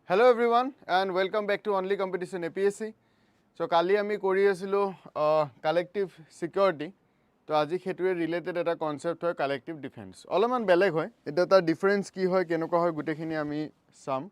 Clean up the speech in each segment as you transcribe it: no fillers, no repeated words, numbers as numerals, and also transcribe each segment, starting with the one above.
Hello everyone and welcome back to Only Competition APSC. So kali ami kori asilo collective security. To aji khetue related eta concept hoy collective defense. Oloman beleg hoy. Eta ta difference ki hoy kenuka hoy gutekhini ami sam.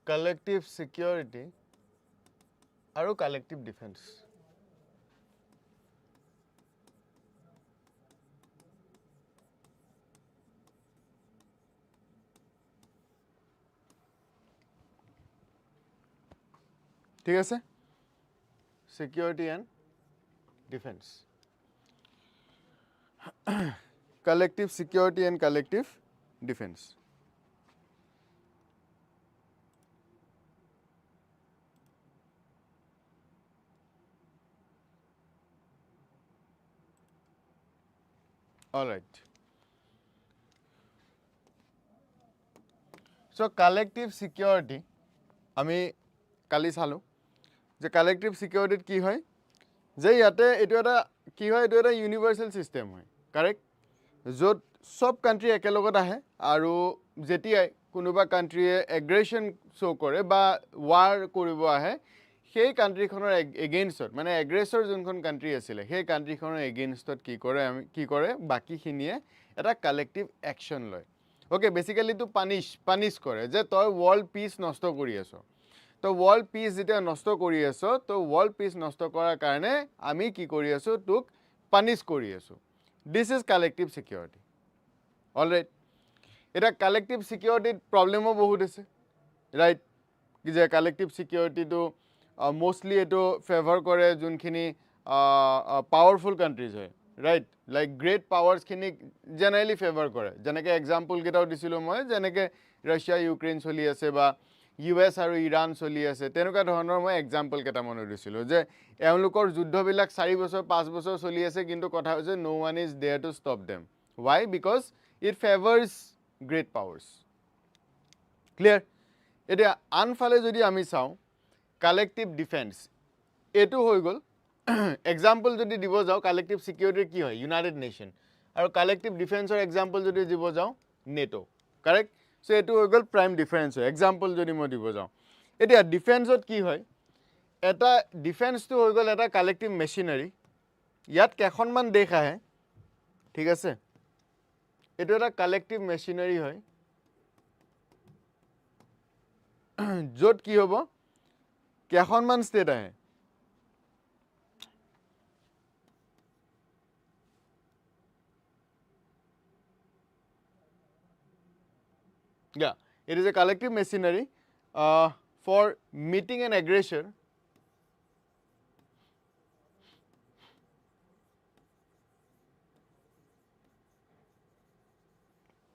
Collective security aru collective defense. ঠিক আছে? Security and defense. Collective security and collective defense. All right. So collective security, আমি কালি চালো যে collective security কি হয় যে ইয়াতে এটো এটা কি হয় এটো এটা ইউনিভার্সাল সিস্টেম হয় কারেক্ট যত সব কান্ট্রি একেলগত আহে আৰু যেতিয়াই কোনোবা কান্ট্ৰিয়ে এগ্ৰেশন শো কৰে বা ওয়াৰ কৰিব আহে সেই কান্ট্ৰিখনৰ এগেইনষ্টত মানে এগ্ৰেছৰ যোনখন কান্ট্ৰি আছিল সেই কান্ট্ৰিখনৰ এগেইনষ্টত কি কৰে বাকিখিনিয়ে এটা কালেক্টিভ অ্যাকশন লয় ওকে বেসিক্যালি তো পানিশ কৰে যে তই ওয়াৰ্ল্ড পিস নষ্ট কৰি আছ তো ওয়াৰ্ল্ড পিস যেতিয়া নষ্ট কৰি আছ তো ওয়াৰ্ল্ড পিস নষ্ট কৰাৰ কাৰণে আমি কি কৰি আছো তোক পানিশ কৰি আছো this is collective security alright এটা কালেক্টিভ সিকিউৰিটিৰ প্ৰবলেমো বহুত আছে ৰাইট কি যে কালেক্টিভ সিকিউৰিটিটো মোস্টলি এটো ফেভাৰ কৰে যোনখিনি পাৱাৰফুল কান্ট্ৰিজ হয় right like great powers খিনি জেনাৰেলি ফেভাৰ কৰে যেনেকৈ এক্সাম্পল কেটাও দিছিলো মই যেনেকৈ ৰাছিয়া ইউক্ৰেইন চলি আছে বা ইউএছ আৰু ইৰাণ চলি আছে তেনেকুৱা ধৰণৰ মই এক্সাম্পল কেটা মনত দিছিলো যে এওঁলোকৰ যুদ্ধবিলাক 4 বছৰ 5 বছৰ চলি আছে কিন্তু কথা হৈছে no one is there to stop them why because it favors great powers clear এটা আনফালে যদি আমি চাও কালেক্টিভ ডিফেন্স এটো হৈ গল এক্সাম্পল যদি দিব যাও কালেক্টিভ সিকিউৰিটি কি হয় ইউনাইটেড নেশন আৰু কালেক্টিভ ডিফেন্সৰ এক্সাম্পল যদি দিব যাও নেটো কাৰেক্ট সো এটো হৈ গল প্ৰাইম ডিফাৰেন্স হয় এক্সাম্পল যদি মই দিব যাও এতিয়া ডিফেন্সত কি হয় এটা ডিফেন্সটো হৈ গল এটা কালেক্টিভ মেচিনাৰী ইয়াত কেখনমান দেশ আহে ঠিক আছে এটো এটা কালেক্টিভ মেচিনাৰী হয় যত কি হ'ব কেখনমান ষ্টেট আহে Yeah, it is a collective machinery for meeting an aggressor.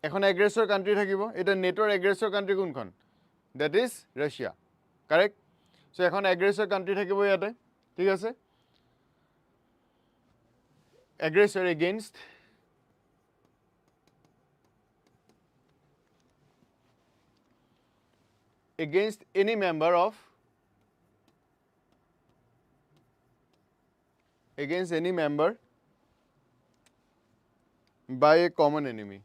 এখন aggressor country থাকিব এটা নেটোৰ aggressor country কোনখন that is Russia correct so এখন aggressor country থাকিব ইয়াতে ঠিক আছে aggressor against any member of by a common enemy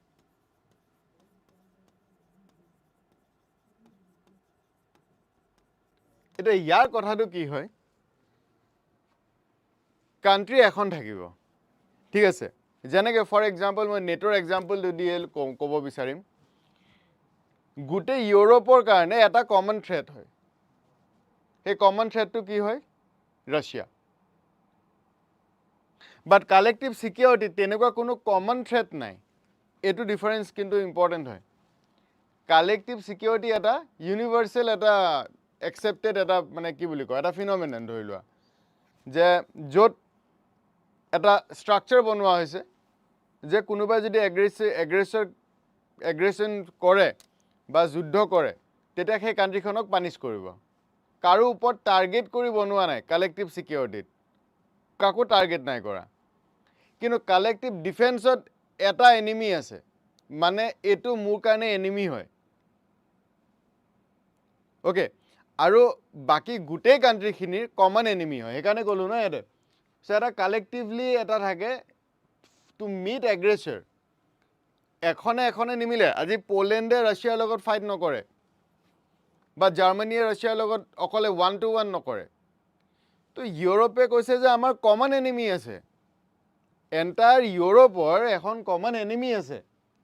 এটা ইয়াৰ কথাটো কি হয় কান্ট্ৰি এখন থাকিব ঠিক আছে যেনেকৈ ফৰ এক্সাম্পল মই নেটৰ এক্সাম্পল দি ক'ব বিচাৰিম গুটে ইউৰোপৰ কাৰণে এটা কমন থ্ৰেট হয় সেই কমন থ্ৰেটটো কি হয় ৰাছিয়া বাট কালেক্টিভ সিকিউৰিটি তেনেকুৱা কোনো কমন থ্ৰেট নাই এটো ডিফাৰেন্স কিন্তু ইম্পৰ্টেন্ট হয় কালেক্টিভ সিকিউৰিটি এটা ইউনিভাৰ্সাল এটা একসেপ্টেড এটা মানে কি বুলি কয় এটা ফিনমিনেন ধৰি লোৱা যে য'ত এটা ষ্ট্ৰাকচাৰ বনোৱা হৈছে যে কোনোবাই যদি এগ্ৰেছন কৰে বা যুদ্ধ কৰে তেতিয়া সেই কাণ্ট্ৰিখনক পানিছ কৰিব কাৰো ওপৰত টাৰ্গেট কৰি বনোৱা নাই কালেক্টিভ সিকিউৰিটিত কাকো টাৰ্গেট নাই কৰা কিন্তু কালেক্টিভ ডিফেন্সত এটা এনিমি আছে মানে এটো মোৰ কাৰণে এনিমি হয় ওকে আৰু বাকি গোটেই কাণ্ট্ৰিখিনিৰ কমন এনিমি হয় সেইকাৰণে ক'লো ন এটা সো এটা কালেক্টিভলি এটা থাকে টু মিট এগ্ৰেছৰ এখনে নিমিলে আজি পোলেণ্ডে ৰাছিয়াৰ লগত ফাইট নকৰে বা জাৰ্মানীয়ে ৰাছিয়াৰ লগত অকলে 1-to-1 নকৰে তো ইউৰোপে কৈছে যে আমাৰ কমন এনিমি আছে এন্টায়াৰ ইউৰোপৰ এখন কমন এনিমি আছে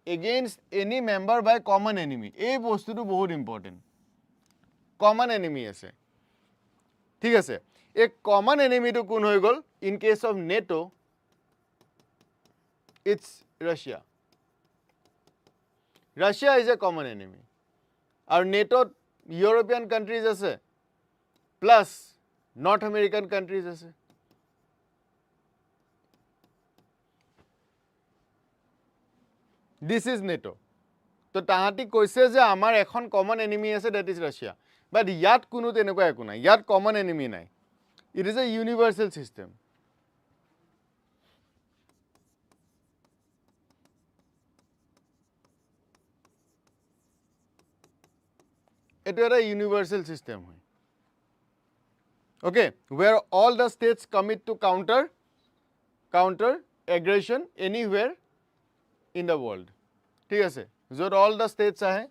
এগেইনষ্ট এনি মেম্বাৰ বাই কমন এনিমি এই বস্তুটো বহুত ইম্পৰ্টেণ্ট কমন এনিমি আছে ঠিক আছে এই কমন এনিমিটো কোন হৈ গ'ল ইন কেছ অফ নেটো it's Russia Russia is a common enemy. Our NATO European countries আছে plus North American countries আছে This is NATO. তো তাহাঁতি কৈছে যে আমাৰ এখন কমন এনিমি আছে that is Russia. But ইয়াত কোনো তেনেকুৱা একো নাই ইয়াত কমন এনিমি নাই It is a universal system. It is a universal system. Okay, where all the states commit to counter aggression anywhere in the world. ঠিক আছে য'ত all the states আহে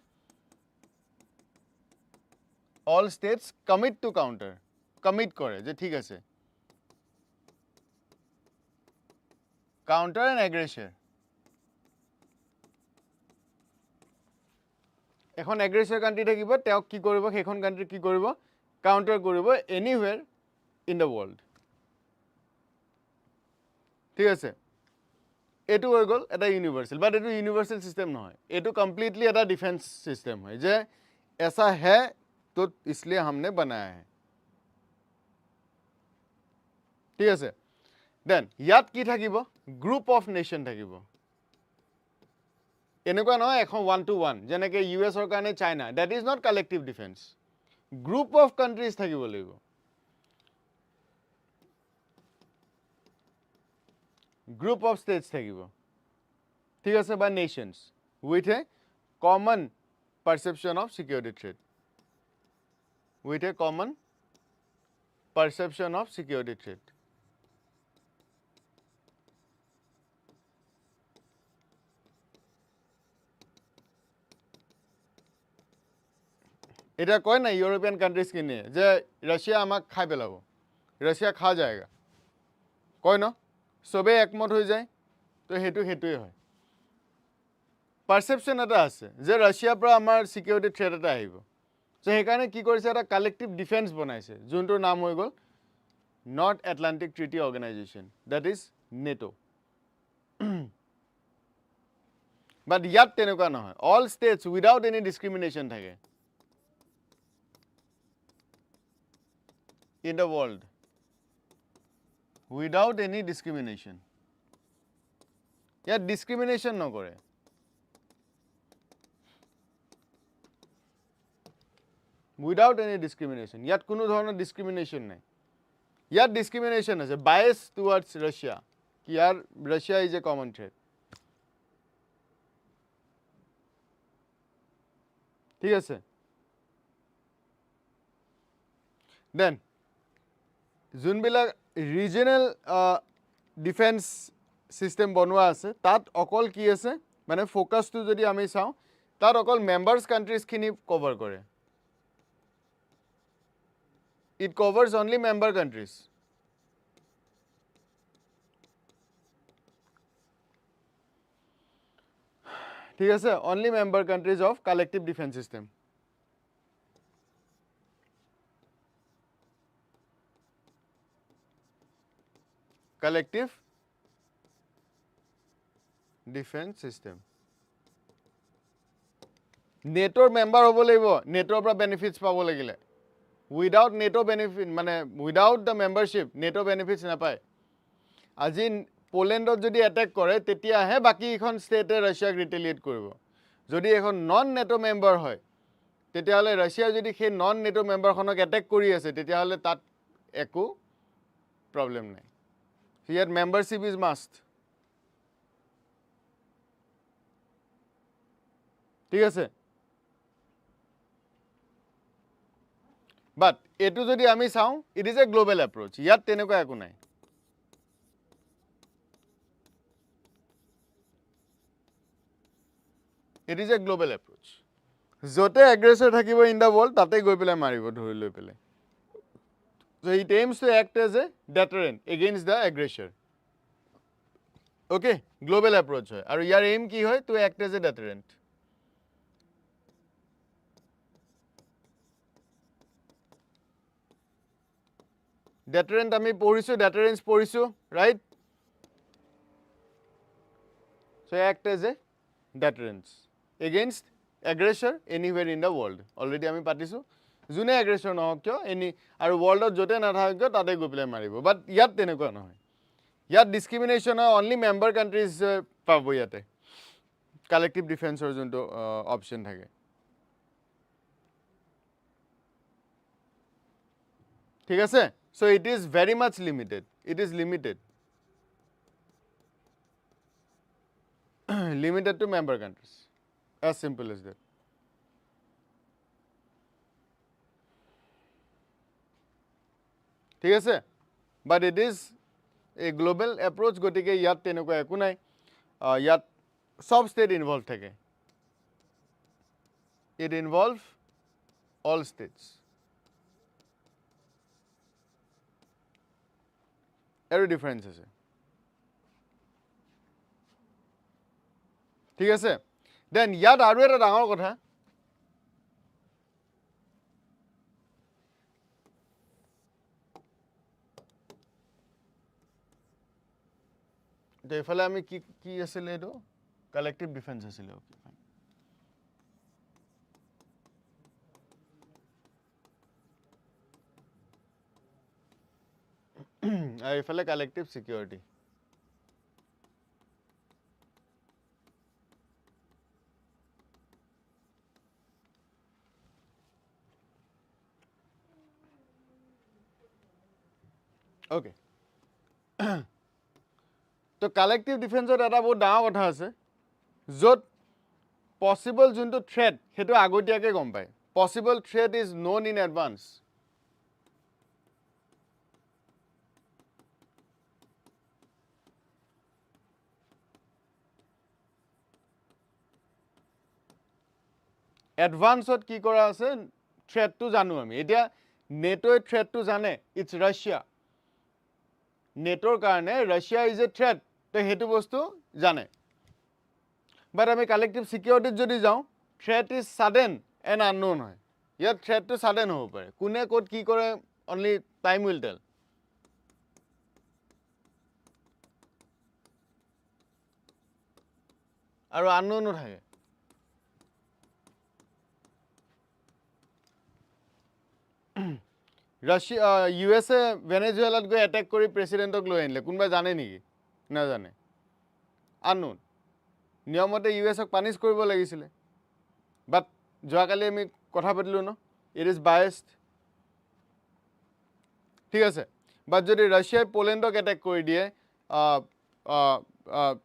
all states commit to commit কৰে যে ঠিক আছে counter and aggression এখন এগ্ৰেছৰ country থাকিব তেওঁক কি কৰিব সেইখন কাণ্ট্ৰি কি কৰিব কাউন্টাৰ কৰিব এনিৱেৰ ইন দ্য ৱৰ্ল্ড ঠিক আছে এটো হৈ গ'ল এটা ইউনিভাৰ্সেল বাট এটো ইউনিভাৰ্সেল সিস্টেম নহয় এটো কমপ্লিটলি এটা ডিফেন্স সিস্টেম হয় যে ऐसा है तो इसलिए हमने बनाया है ঠিক আছে দেন ইয়াত কি থাকিব গ্ৰুপ অফ নেশন থাকিব এনেকুৱা নহয় এখন 1-to-1 যেনেকৈ US ৰ কাৰণে China that is not collective defense group of countries থাকিব লাগিব group of states থাকিব ঠিক আছে বা nations with a common perception of security threat with a common perception of security threat এটা কয় না ইউৰোপিয়ান কান্ট্রিজ কিনে যে রাশিয়া আমাক খাই পেলাব রাশিয়া খা যায়গা কয় ন সবে একমত হৈ যায় তো হেতুই হয় পারসেপশন এটা আছে যে ৰাশিয়াৰ পৰা আমাৰ সিকিউৰিটি থ্ৰেট এটা আহিব সো সেইকাৰণে কি কৰিছে এটা কালেক্টিভ ডিফেন্স বনাইছে যোনটোৰ নাম হৈ গ'ল north Atlantic treaty organisation that is নেটো বাট ইয়াত তেনেকুৱা নহয় অল ষ্টেটছ উইদাউট এনি ডিসক্ৰিমিনেশন থাকে in the world without any discrimination ইয়াত discrimination নকৰে without any discrimination ইয়াত কোনো ধৰণৰ discrimination নাই ইয়াত discrimination আছে bias towards Russia year Russia is a common threat ঠিক আছে then যোনবিলাক ৰিজনাল ডিফেন্স সিস্টেম বনোৱা আছে তাত অকল কি আছে মানে ফোকাসটো যদি আমি চাওঁ তাত অকল মেম্বাৰ্স কান্ট্ৰিজখিনি কভাৰ কৰে it covers only member countries ঠিক আছে only member countries of collective defence system collective defense system নেটোৰ মেম্বাৰ হ'ব লাগিব নেটোৰ পৰা বেনিফিটস পাব লাগিলে উইদাউট নেটো বেনিফিট মানে উইদাউট দ্য মেম্বাৰশ্বিপ নেটো বেনিফিটছ নাপায় আজি পোলেণ্ডত যদি এটেক কৰে তেতিয়াহে বাকী এখন ষ্টেটে ৰাছিয়াক ৰিটেলিয়েট কৰিব যদি এখন নন নেটো মেম্বাৰ হয় তেতিয়াহ'লে ৰাছিয়া যদি সেই নন নেটো মেম্বাৰখনক এটেক কৰি আছে তেতিয়াহ'লে তাত একো প্ৰব্লেম নাই ইয়াত মেম্বাৰশ্বিপ ইজ মাষ্ট ঠিক আছে বাট এইটো যদি আমি চাওঁ it is a global approach ইয়াত তেনেকুৱা একো নাই it is a global approach য'তে এগ্ৰেছৰ থাকিব ইন দ্য ৱৰ্ল্ড তাতে গৈ পেলাই মাৰিব ধৰি লৈ পেলাই so it aims to act as a deterrent against the aggressor okay global approach hoy aru yar aim ki hoy to act as a deterrent deterrent ami porisu deterrence porisu right so act as a deterrence against aggressor anywhere in the world already ami patisu june aggressor নহক কিয় any আৰু ৱৰ্ল্ডত যতে নাথাকক কিয় তাতে গৈ পেলাই মাৰিব বাট ইয়াত তেনেকুৱা নহয় ইয়াত ডিসক্ৰিমিনেশ্যন অনলি মেম্বাৰ কান্ট্ৰিজ পাব ইয়াতে কালেক্টিভ ডিফেন্সৰ যোনটো অপশ্যন থাকে ঠিক আছে so it is very much limited it is limited limited to member countries as simple as that ঠিক আছে but it is a global approach গতিকে ইয়াত তেনেকুৱা একো নাই ইয়াত সব ষ্টেট ইনভলভ থাকে ইট ইনভলভ অল ষ্টেটছ আৰু ডিফাৰেঞ্চ আছে ঠিক আছে দেন ইয়াত আৰু এটা ডাঙৰ কথা তো এইফালে আমি কি কি আছিলে এইটো কালেক্টিভ ডিফেন্স আছিলে ওকে ফাইন আৰু এইফালে কালেক্টিভ সিকিউৰিটি ওকে তো কালেক্টিভ ডিফেন্সত এটা বহুত ডাঙৰ কথা আছে য'ত পচিবল যোনটো থ্ৰেট সেইটো আগতীয়াকৈ গম পায় possible threat is known in advance এডভান্সত কি কৰা আছে থ্ৰেটটো জানো আমি এতিয়া নেটোৱে থ্ৰেটটো জানে ইটছ ৰাছিয়া নেটোৰ কাৰণে ৰাছিয়া ইজ এ থ্ৰেট তো সেইটো বস্তু জানে বাট আমি কালেক্টিভ সিকিউৰিটিত যদি যাওঁ threat is sudden and unknown হয় ইয়াত থ্ৰেটটো ছাডেন হ'ব পাৰে কোনে ক'ত কি কৰে অনলি টাইম উইল টেল আৰু আননোনো থাকে ৰাছিয়া USA ভেনেজুৱেলাত গৈ এটেক কৰি প্ৰেচিডেণ্টক লৈ আনিলে কোনোবাই জানে নেকি নাজানে আননোন নিয়মতে USক পানিছ কৰিব লাগিছিলে বাট যোৱাকালি আমি কথা পাতিলোঁ ন ইট ইজ বায়েছড ঠিক আছে বাট যদি ৰাছিয়াই পোলেণ্ডক এটেক কৰি দিয়ে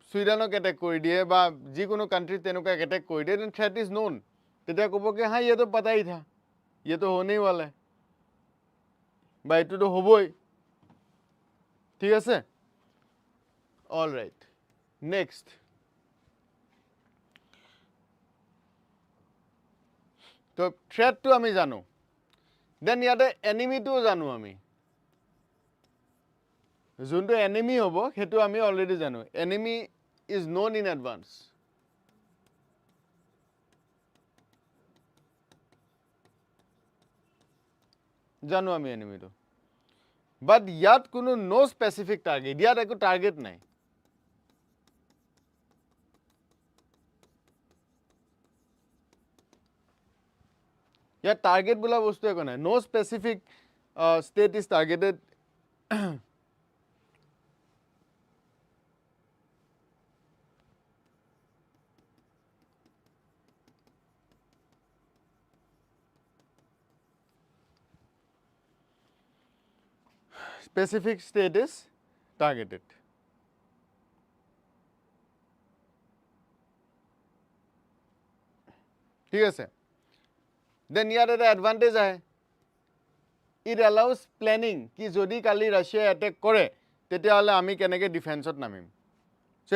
ছুইডেনক এটেক কৰি দিয়ে বা যিকোনো কাণ্ট্ৰিত তেনেকুৱা এটেক কৰি দিয়ে দেন থ্ৰেট ইজ নোন তেতিয়া ক'ব কি হা ইয়ে তো পতা হি থা ইয়ে তো হোনেই वाला है বা এইটোতো হ'বই ঠিক আছে অল ৰাইট নেক্সট তো থ্ৰেটটো আমি জানো দেন ইয়াতে এনিমিটোও জানো আমি যোনটো এনিমি হ'ব সেইটো আমি অলৰেডি জানো enemy is known in advance জানো আমি এনিমিটো বাট ইয়াত কোনো নো স্পেচিফিক টাৰ্গেট ইয়াত একো টাৰ্গেট নাই ইয়াত টাৰ্গেট বোলা বস্তু একো নাই no specific state is targeted specific state is targeted. ঠিক আছে then ইয়াত এটা advantage আহে it allows planning কি যদি কালি ৰাছিয়া attack কৰে তেতিয়াহ'লে আমি কেনেকৈ ডিফেন্সত নামিম so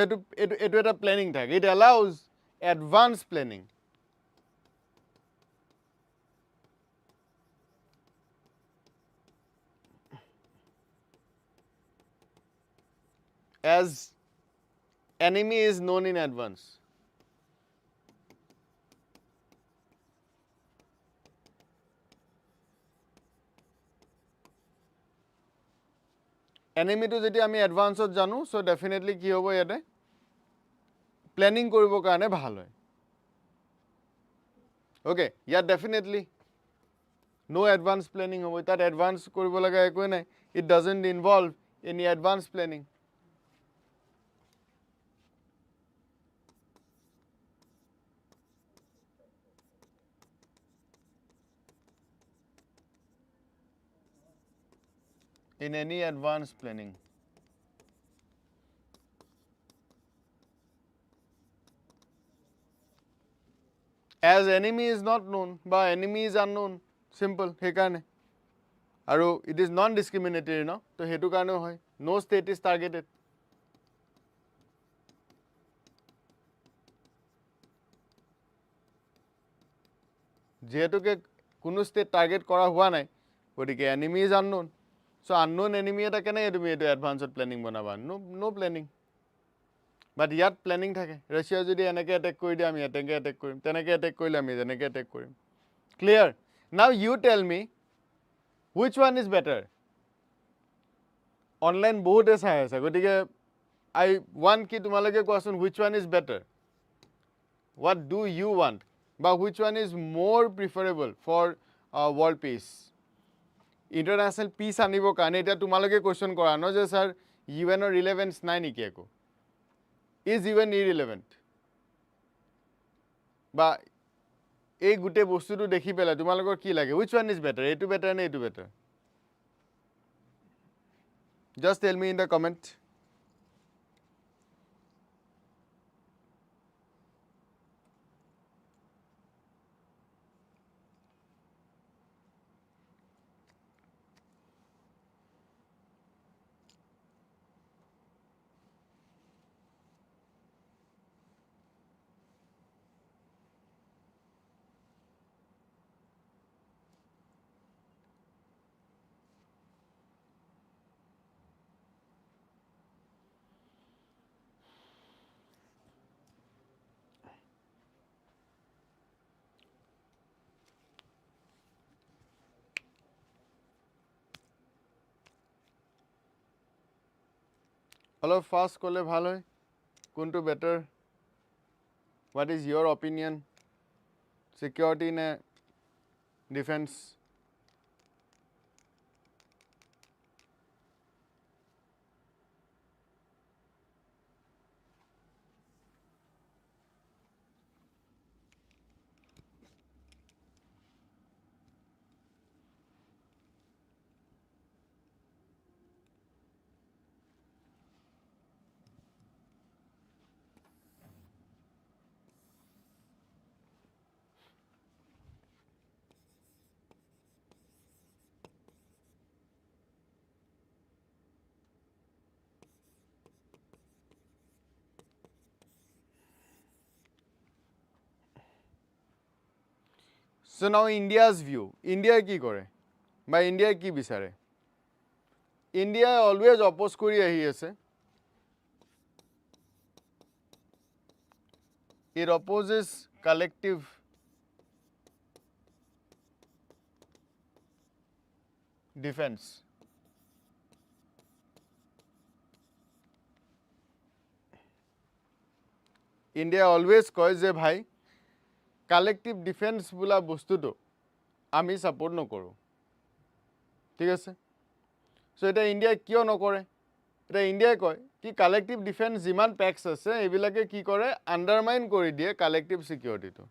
এইটো এটা প্লেনিং থাকে it allows advanced planning as enemy is known in advance enemy to jeti ami advance ot janu so definitely ki hobo yate planning koribo karone bhal hoy okay yeah definitely no advanced planning hobo that advance koribo laga ekoi nai it doesn't involve any advanced planning in any advanced planning as enemy is not known বা enemy is unknown simple হেকাৰণে আৰু it is non discriminatory no তো হেতু কাৰণেও হয় no state is targeted যেহেতুকে কোনো state target কৰা হোৱা নাই গতিকে enemy is unknown so unknown enemy এটা কেনেকৈ তুমি এইটো এডভান্সত প্লেনিং বনাবা no planning but ইয়াত প্লেনিং থাকে ৰাছিয়া যদি এনেকৈ এটেক কৰি দিয়ে আমি এনেকৈ এটেক কৰিম তেনেকৈ এটেক কৰিলে আমি তেনেকৈ এটেক কৰিম clear now you tell me which one is better online বহুতে চাই আছে গতিকে I want কি তোমালোকে কোৱাচোন which one is better what do you want বা which one is more preferable for world peace international peace আনিব কাৰণে এটা তোমালোকে কোৱেশ্চন কৰা ন যে স্যাৰ ইউএনৰ ৰিলেভেন্স নাই নেকি একো is even irrelevant বা এই গুটে বস্তুটো দেখি পেলাই তোমালোকৰ কি লাগে which one is better এইটো better নে এইটো better just tell me in the comment অলপ ফাষ্ট ক'লে ভাল হয় কোনটো better what is your opinion security নে defence So now India's view. India কি কৰে বা India কি বিচাৰে India always oppose কৰি আহি আছে it opposes collective defense India always কয় যে ভাই কালেক্টিভ ডিফেন্স বোলা বস্তুটো আমি সাপোর্ট নকৰো ঠিক আছে সো এটা ইন্ডিয়া কিয় নকৰে এটা ইন্ডিয়াই কয় কি কালেক্টিভ ডিফেন্স যিমান প্যাক্স আছে এইবিলাকে কি কৰে আন্ডাৰমাইন কৰি দিয়ে collective সিকিউৰিটিটো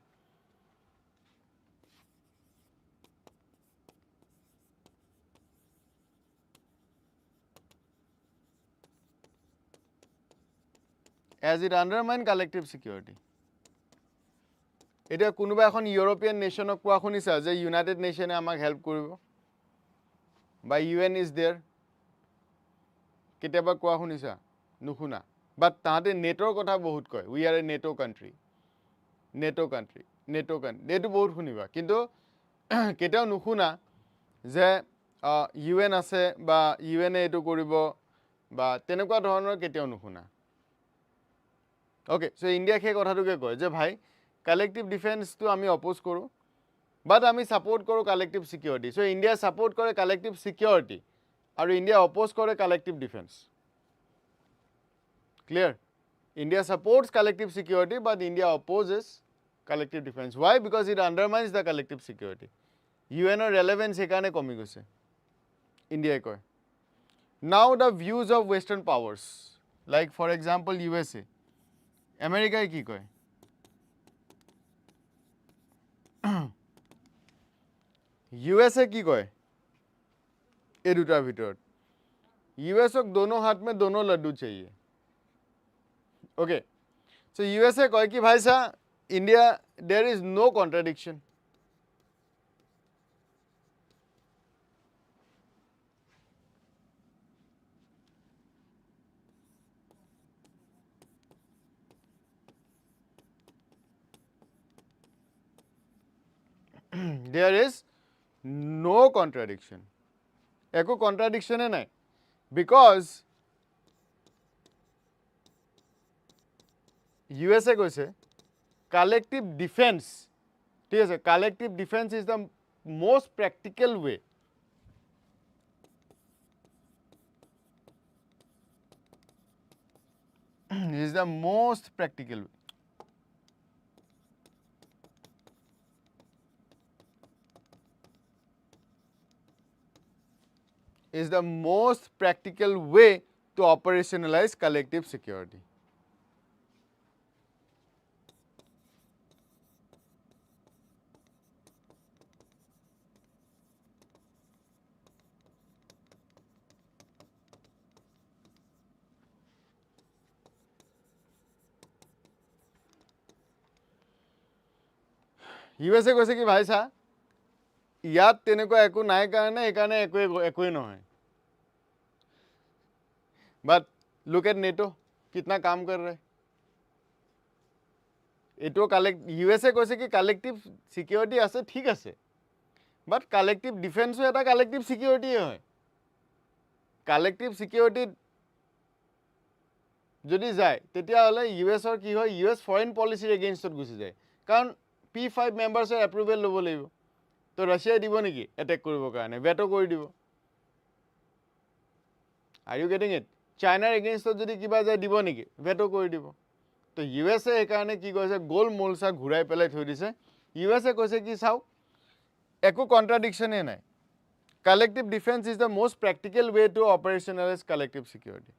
as it undermine collective security এটা কোনোবা এখন ইউৰোপিয়ান নেশনক কোৱা শুনিছা যে ইউনাইটেড নেশনে আমাক হেল্প কৰিব বা ইউএন ইজ देयर কেতিয়াবা কোৱা শুনিছা নুশুনা বাট তাহাতে নেটোৰ কথা বহুত কয় উই আৰ এ নেটো কান্ট্ৰি নেটো বহুত শুনিবা কিন্তু কেতিয়াও নুশুনা যে ইউএন আছে বা ইউএন এটো কৰিব বা তেনেকুৱা ধৰণৰ কেতিয়াও নুশুনা ওকে সো ইন্ডিয়া সেই কথাটোকে কয় যে ভাই কালেক্টিভ ডিফেন্সটো আমি অপোজ কৰোঁ বাট আমি সাপোৰ্ট কৰোঁ collective security so India support কৰে কালেক্টিভ সিকিউৰিটি আৰু ইন্ডিয়া অপোজ কৰে collective defence clear India supports collective security but India opposes collective defence why because it undermines the collective security ইউএনৰ relevance সেইকাৰণে কমি গৈছে ইন্ডিয়াই কয় now the views of western powers like for example USA আমেৰিকাই কি কয় USA की कहे ये दूटा ভিতৰত यूएसক दोनों हाथ में दोनों लड्डू चाहिए ओके सो यूएसए कहे कि भाई साहब India there is no contradiction there is no contradiction eko contradiction hai nai because USA koise collective defense ঠিক আছে collective defense is the most practical way is the most practical way is the most practical way to operationalize collective security. USA কৈছে কি ভাই সাহ ইয়াত তেনেকুৱা একো নাই কাৰণে এইকাৰণে একোই নহয় but look at NATO कितना काम कर रहा है एटो कलेक्ट USA কৈছে কি কালেক্টিভ সিকিউৰিটি আছে ঠিক আছে বাট কালেক্টিভ ডিফেন্সও এটা কালেক্টিভ সিকিউৰিটি হয় কালেক্টিভ সিকিউৰিটি যদি যায় তেতিয়া হলে ইউএছৰ কি হয় ইউএছ ফৰেন পলিচিৰ এগেইনষ্টত গুচি যায় কাৰণ P5 মেম্বাৰছৰ এপ্ৰুভেল ল'ব লাগিব তো ৰাছিয়াই দিব নেকি এটেক কৰিবৰ কাৰণে ভেটো কৰি দিব Are you getting it? চাইনাৰ এগেইনষ্টত যদি কিবা যায় দিব নেকি ভেটো কৰি দিব তো ইউএছএ এইকাৰণে কি কৈছে গোল মোলসা ঘূৰাই পেলাই থৈ দিছে ইউএছএ কৈছে কি চাও একো কন্ট্ৰাডিকশনে নাই collective defense is the most practical way to operationalize collective security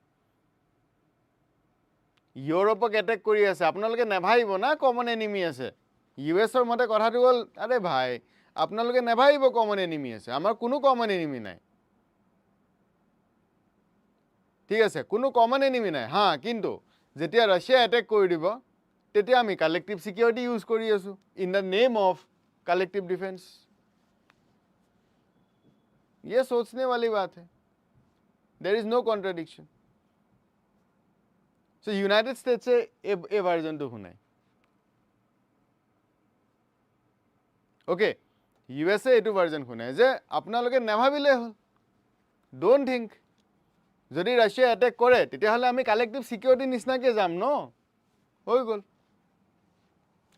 ইউৰোপক এটেক কৰি আছে আপোনালোকে নেভাইব না কমন এনিমি আছে ইউএছৰ মতে কথাটো হ'ল আৰে ভাই আপোনালোকে নেভাইব কমন এনিমি আছে আমাৰ কোনো কমন এনিমি নাই ঠিক আছে কোনো কমন এনিমি নাই হ্যাঁ কিন্তু যেতিয়া রাশিয়া অ্যাটাক কৰি দিব তেতিয়া আমি কালেক্টিভ সিকিউৰিটি ইউজ কৰি আছো in the name of collective defence ये सोचने वाली बात है there is no contradiction so United States से ए वर्जन तो होना है ओके यूएसए एटू वर्जन होना है जे আপোনালোকে নেভাবিলে হল ডোন্ট থিংক যদি রাশিয়া অ্যাটাক করে তেতিয়াহলে আমি কালেক্টিভ সিকিউৰিটি নিছনাকে যাম ন হৈ গল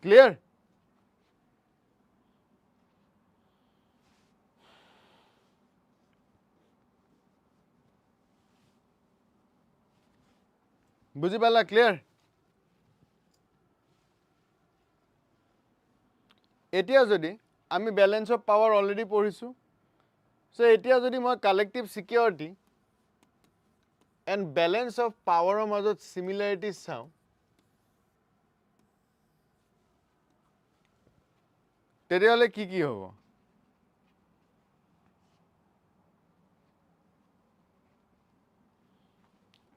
ক্লিয়াৰ বুঝি পালা ক্লিয়াৰ এতিয়া যদি আমি বেলেন্স অফ পাৱাৰ অলৰেডি পঢ়িছোঁ সো এতিয়া যদি মই collective security and balance of পাৱাৰৰ মাজত সিমিলাৰিটিজ চাওঁ তেতিয়াহ'লে কি হ'ব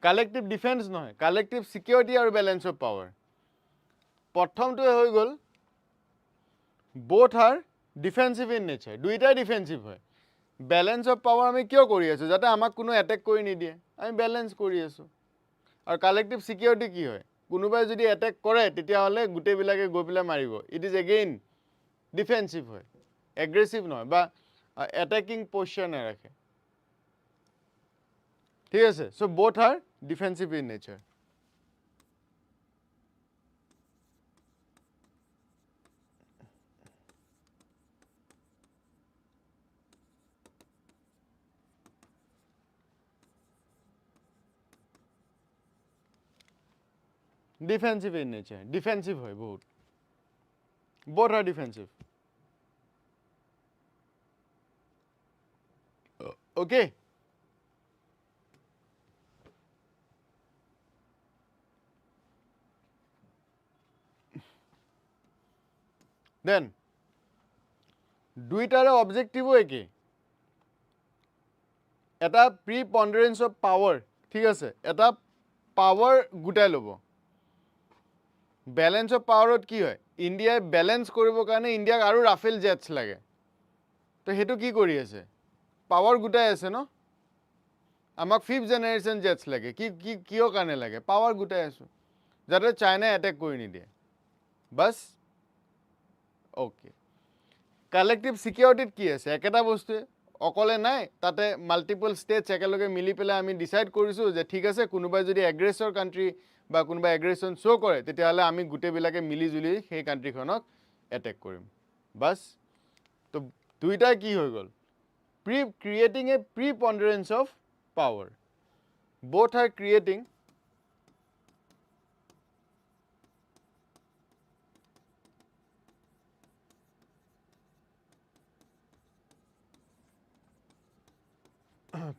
কালেক্টিভ ডিফেন্স নহয় কালেক্টিভ সিকিউৰিটি আৰু বেলেন্স অফ পাৱাৰ প্ৰথমটো হৈ গ'ল both are defensive in nature দুইটাই ডিফেন্সিভ হয় বেলেন্স অফ পাৱাৰ আমি কিয় কৰি আছো যাতে আমাক কোনো এটেক কৰি নিদিয়ে আমি বেলেন্স কৰি আছো আৰু কালেক্টিভ সিকিউৰিটি কি হয় কোনোবাই যদি এটেক কৰে তেতিয়াহ'লে গোটেইবিলাকে গৈ পেলাই মাৰিব ইট ইজ এগেইন ডিফেন্সিভ হয় এগ্ৰেছিভ নহয় বা এটেকিং পজিশ্যন ৰাখে ঠিক আছে so both are defensive in nature defensive in nature defensive hoy bahut both are defensive okay then দুইটাৰে অবজেক্টিভো একে এটা প্ৰিপন্ডাৰেন্স অফ পাৱাৰ ঠিক আছে এটা পাৱাৰ গুটাই ল'ব বেলেন্স অফ পাৱাৰত কি হয় ইণ্ডিয়াই বেলেন্স কৰিবৰ কাৰণে ইণ্ডিয়াক আৰু ৰাফেল জেটছ লাগে তো হেতু কি কৰি আছে পাৱাৰ গুটাই আছে ন আমাক 5th জেনাৰেশ্যন জেটছ লাগে কি কিয় কাৰণে লাগে পাৱাৰ গুটাই আছো যাতে চাইনাই এটেক কৰি নিদিয়ে বাস ওকে কালেক্টিভ সিকিউৰিটিত কি আছে একেটা বস্তুৱে অকলে নাই তাতে মাল্টিপল ষ্টেটছ একেলগে মিলি পেলাই আমি ডিসাইড কৰিছো যে ঠিক আছে কোনোবাই যদি এগ্ৰেছৰ কান্ট্ৰি বা কোনোবাই এগ্ৰেছন শো কৰে তেতিয়াহ'লে আমি গোটেইবিলাকে মিলি জুলি সেই কান্ট্ৰিখনক এটেক কৰিম বাস তো দুইটা কি হৈ গ'ল creating a preponderance of power both are creating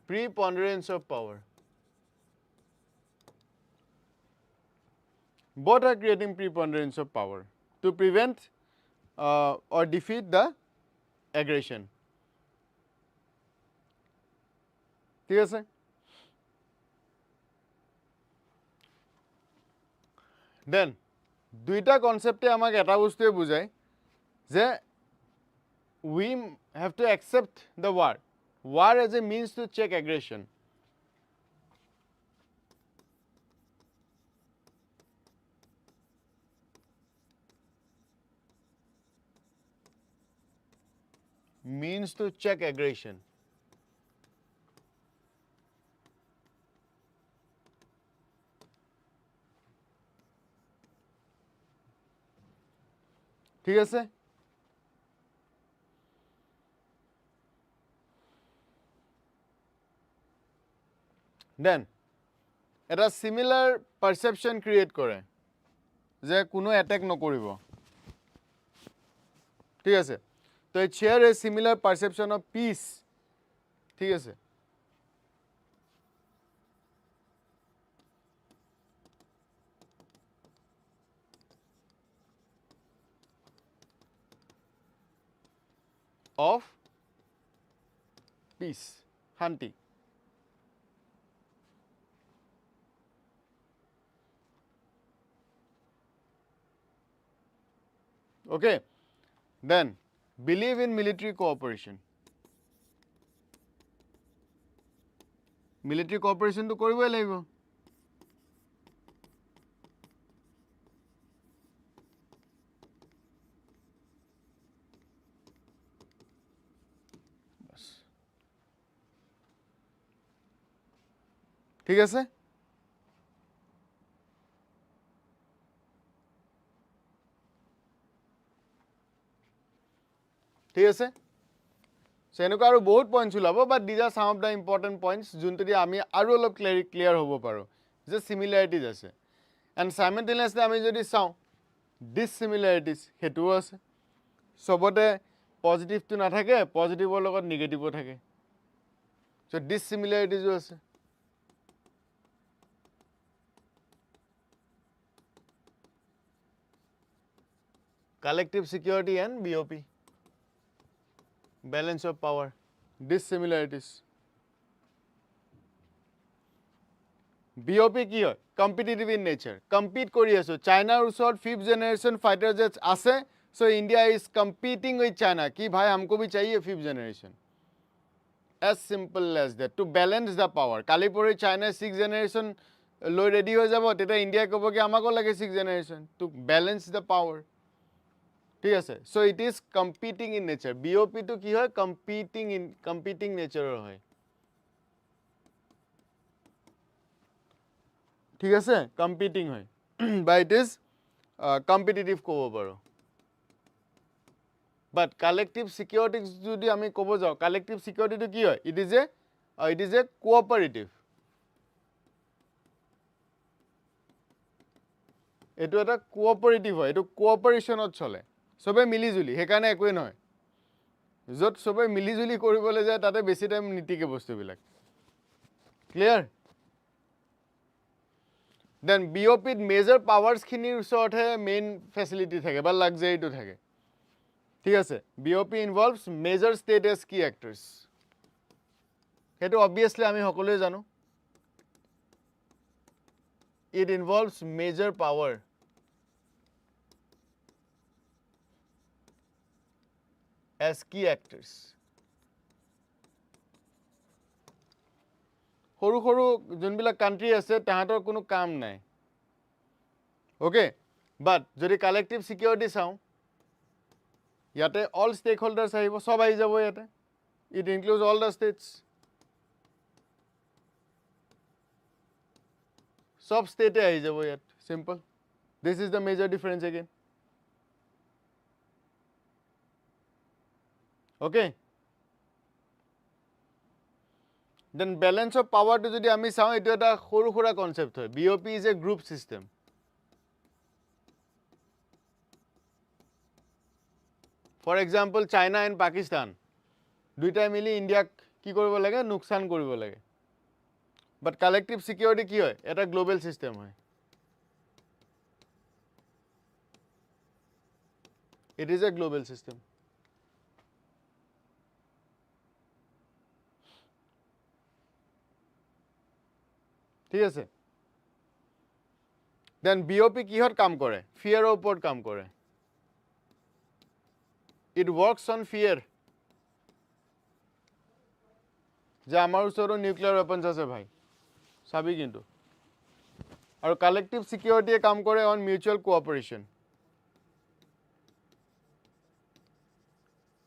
preponderance of power both are creating preponderance of power to prevent or defeat the aggression ঠিক আছে দেন দুইটা কনসেপ্টে আমাক এটা বস্তুৱে বুজায় যে we have to accept the war as a means to check aggression means to check aggression ঠিক আছে দেন এটা সিমিলার পারসেপশন ক্রিয়েট করে যে কোনো অ্যাটাক নকৰিব ঠিক আছে তো it share a similar perception of peace ঠিক আছে of peace শান্তি okay then believe in military cooperation military cooperation to কৰিবই লাগিব ঠিক আছে ঠিক আছে সো এনেকুৱা আৰু বহুত পইণ্টছ ওলাব but these are some of the important points যোনটো দি আমি আৰু অলপ ক্লিয়াৰ হ'ব পাৰোঁ যে সিমিলাৰিটিজ আছে এণ্ড সাইমেলটেনিয়াছলি আমি যদি চাওঁ ডিছচিমিলাৰিটিজ সেইটোও আছে চবতে পজিটিভটো নাথাকে, পজিটিভৰ লগত নিগেটিভো থাকে। চ' ডিছচিমিলাৰিটিজো আছে। Collective security and BOP. Balance of power. Dissimilarities. BOP কি হয়? Competitive in nature. Compete কৰি আছো। চাইনাৰ ওচৰত 5th generation fighter jets আছে, so India is competing with China. কি ভাই हमको भी चाहिए 5th generation. As simple as that. To balance the power. কালি পৰি China 6th generation লৈ ৰেডি হৈ যাব, তেতিয়া ইণ্ডিয়াই ক'ব কি আমাকো লাগে 6th generation. To balance the power. ঠিক আছে? So it is competing in nature. BOP to কি হয়? Competing nature হয়। ঠিক আছে? Competing হয়। But it is competitive ক'ব পাৰো। But collective security যদি আমি ক'ব যাওঁ, collective security to কি হয়? It is a cooperative. এইটো এটা cooperative হয়, এইটো cooperation-ত চলে। সবে মিলিজুলি, সেইকাৰণে একোৱে নহয়। য'ত সবে মিলিজুলি কৰিবলৈ যায়, তাতে বেছি টাইম নিটিকে বস্তুবিলাক। ক্লিয়াৰ? Then BOP ত মেজৰ পাৱাৰ্ছখিনিৰ ওচৰতহে মেইন ফেচিলিটি থাকে বা লাক্সাৰীটো থাকে। ঠিক আছে? BOP involves major state as key actors. সেইটো অবভিয়াছলি আমি সকলোৱে জানো। It involves major power as key actors. সৰু সৰু যোনবিলাক কাণ্ট্ৰি আছে তাহাঁতৰ কোনো কাম নাই। অ'কে, বাট যদি কালেক্টিভ ছিকিউৰিটি চাওঁ, ইয়াতে অল ষ্টেক হোল্ডাৰ্ছ আহিব, চব আহি যাব ইয়াতে। It includes all the states. সব ষ্টেটে আহি যাব ইয়াত, simple. This is the major difference again. Okay, then balance of পাৱাৰটো যদি আমি চাওঁ, এইটো এটা সৰু সুৰা কনচেপ্ট হয়। BOP is a group system. For example China and Pakistan দুইটাই মিলি ইণ্ডিয়াক কি কৰিব লাগে? লোকচান কৰিব লাগে। বাট কালেক্টিভ ছিকিউৰিটি কি হয়? এটা গ্ল'বেল ছিষ্টেম হয়। It is a global system. ঠিক আছে? দেন BOP কিহত কাম কৰে? ফিয়াৰৰ ওপৰত কাম কৰে। It works on ফিয়াৰ। যে আমাৰ ওচৰতো নিউক্লিয়াৰ ৱেপনছ আছে ভাই, চাবি কিন্তু। আৰু কালেক্টিভ ছিকিউৰিটিয়ে কাম কৰে on mutual cooperation.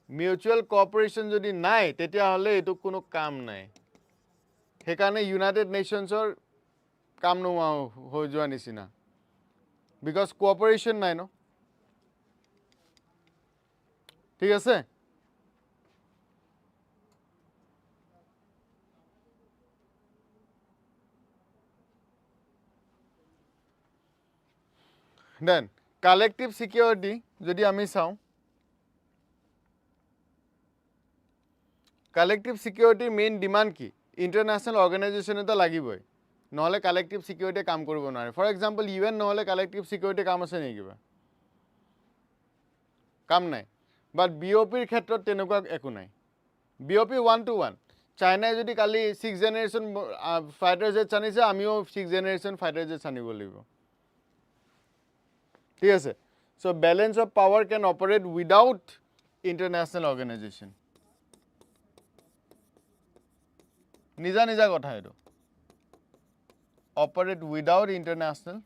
Mutual cooperation যদি নাই, তেতিয়াহ'লে এইটো কোনো কাম নাই। সেইকাৰণে ইউনাইটেড নেশ্যনছৰ কাম নোহোৱা হৈ যোৱা নিচিনা। বিকজ কোঅপাৰেশ্যন নাই ন। ঠিক আছে? দেন কালেক্টিভ ছিকিউৰিটি যদি আমি চাওঁ, কালেক্টিভ ছিকিউৰিটিৰ মেইন ডিমাণ্ড কি? ইণ্টাৰনেশ্যনেল অৰ্গেনাইজেশ্যন এটা লাগিবই, নহ'লে কালেক্টিভ ছিকিউৰিটিয়ে কাম কৰিব নোৱাৰে। ফৰ এক্সাম্পল UN নহ'লে কালেক্টিভ ছিকিউৰিটিৰ কাম আছে নেকি কিবা? কাম নাই। বাট BOPৰ ক্ষেত্ৰত তেনেকুৱা একো নাই। BOP 1-to-1। চাইনাই যদি কালি 6th generation ফাইটাৰ জেটছ আনিছে, আমিও 6th generation ফাইটাৰ জেটছ আনিব লাগিব। ঠিক আছে? So' balance of power can operate without international organisation. নিজা নিজা কথা এইটো। Operate without international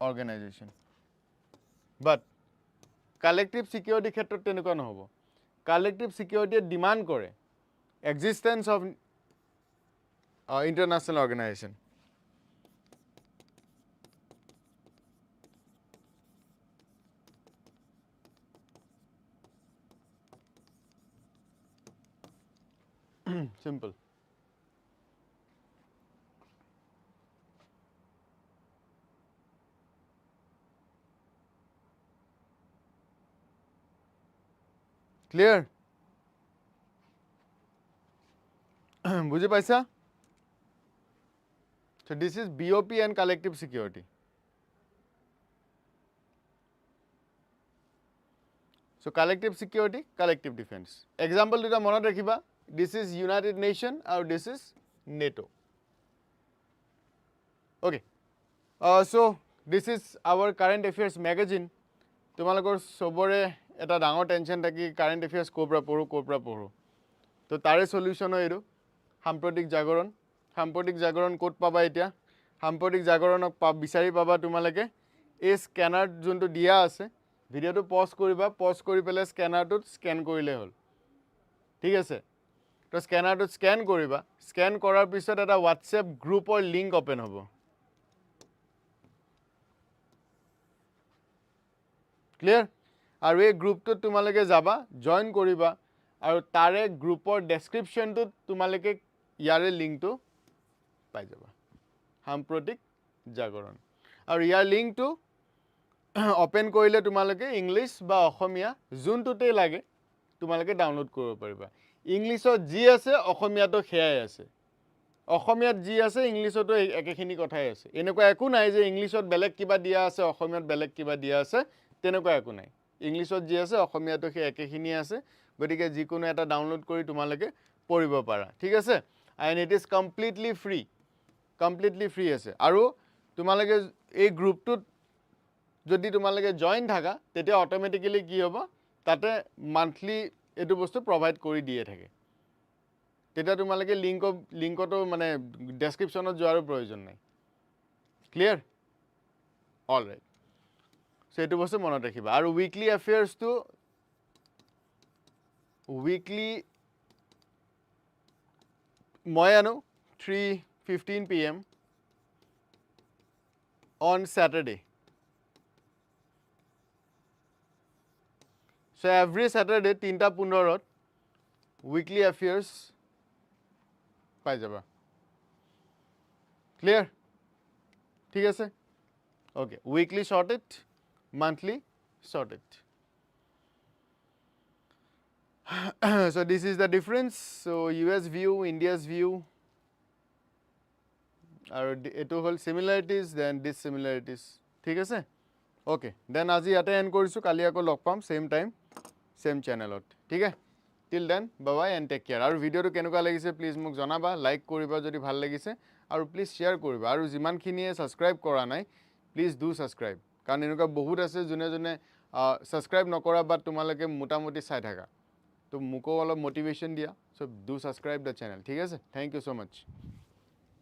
organisation. But collective ছিকিউৰিটিৰ ক্ষেত্ৰত তেনেকুৱা নহ'ব। কালেক্টিভ ছিকিউৰিটিয়ে ডিমাণ্ড কৰে existence of international organisation. Simple. Clear? বুজি পাইছা? So this is BOP and collective security. So collective security, collective defense. Example দুটা মনত ৰাখিবা. This is United Nation আৰু this is NATO. Okay. So this is our current affairs magazine. তোমালোকৰ সবৰে এটা ডাঙৰ টেনশন থাকি কাৰেণ্ট এফেয়াৰ্স ক'ৰ পৰা পঢ়ো তো তাৰে সলিউশন এইটো সাম্প্ৰতিক জাগৰণ ক'ত পাবা এতিয়া সাম্প্ৰতিক জাগৰণক বিচাৰি পাবা তোমালোকে এই স্ক্যানাৰ যোনটো দিয়া আছে ভিডিওটো পজ কৰি পেলাই স্ক্যানাৰটোত স্ক্যান কৰিলে হ'ল ঠিক আছে তো স্ক্যানাৰটোত স্ক্যান কৰিবা স্ক্যান কৰাৰ পিছত এটা WhatsApp গ্ৰুপৰ লিংক ওপেন হ'ব ক্লিয়াৰ আৰু এই গ্ৰুপটোত তোমালোকে যাবা জয়েন কৰিবা আৰু তাৰে গ্ৰুপৰ ডেসক্ৰিপচনটোত তোমালোকে ইয়াৰে লিংকটো পাই যাবা সাম্প্ৰতিক জাগৰণ আৰু ইয়াৰ লিংকটো ওপেন কৰিলে তোমালোকে ইংলিশ বা অসমীয়া যোনটোতে লাগে তোমালোকে ডাউনলোড কৰিব পাৰিবা ইংলিশত যি আছে অসমীয়াটো সেয়াই আছে অসমীয়াত যি আছে ইংলিশতো একেখিনি কথাই আছে এনেকুৱা একো নাই যে ইংলিশত বেলেগ কিবা দিয়া আছে অসমীয়াত বেলেগ কিবা দিয়া আছে তেনেকুৱা একো নাই ইংলিশত যি আছে অসমীয়াটো সেই একেখিনি আছে গতিকে যিকোনো এটা ডাউনলোড কৰি তোমালোকে পঢ়িব পাৰা ঠিক আছে and it is completely free আছে আৰু তোমালোকে এই গ্ৰুপটোত যদি তোমালোকে জয়েন থাকা তেতিয়া অটোমেটিক্যালি কি হ'ব তাতে মান্থলি এটো বস্তু প্ৰভাইড কৰি দিয়ে থাকে তেতিয়া তোমালোকে লিংকটো মানে ডেসক্ৰিপচনত যোৱাৰ প্ৰয়োজন নাই ক্লিয়াৰ অল ৰাইট সো এটো বস্তু মনত ৰাখিবা আৰু উইকলি এফেয়াৰ্সটো উইকলি মই আনো 3:15 PM on Saturday. So every Saturday 3:15 weekly affairs পাই যাবা clear ঠিক আছে okay weekly sorted monthly sorted so this is the difference so US view India's view আৰু এটো হল similarities then dissimilarities ঠিক আছে okay then আজি ইয়াতে এন্ড কৰিছো কালি আকৌ লগ পাম same time same channelত ঠিক আছে till then bye bye and take care আৰু ভিডিওটো কেনেকুৱা লাগিছে প্লিজ মোক জনাবা লাইক কৰিবা যদি ভাল লাগিছে আৰু প্লিজ শেয়াৰ কৰিবা আৰু যিমানখিনিয়ে সাবস্ক্ৰাইব কৰা নাই প্লিজ ডু সাবস্ক্ৰাইব কাৰণ এনেকুৱা বহুত আছে যোনে সাবস্ক্ৰাইব নকৰা বাট তোমালোকে মোটামুটি চাই থাকা তো মোকো অলপ মোটিভেশন দিয়া so do subscribe the channel ঠিক আছে thank you so much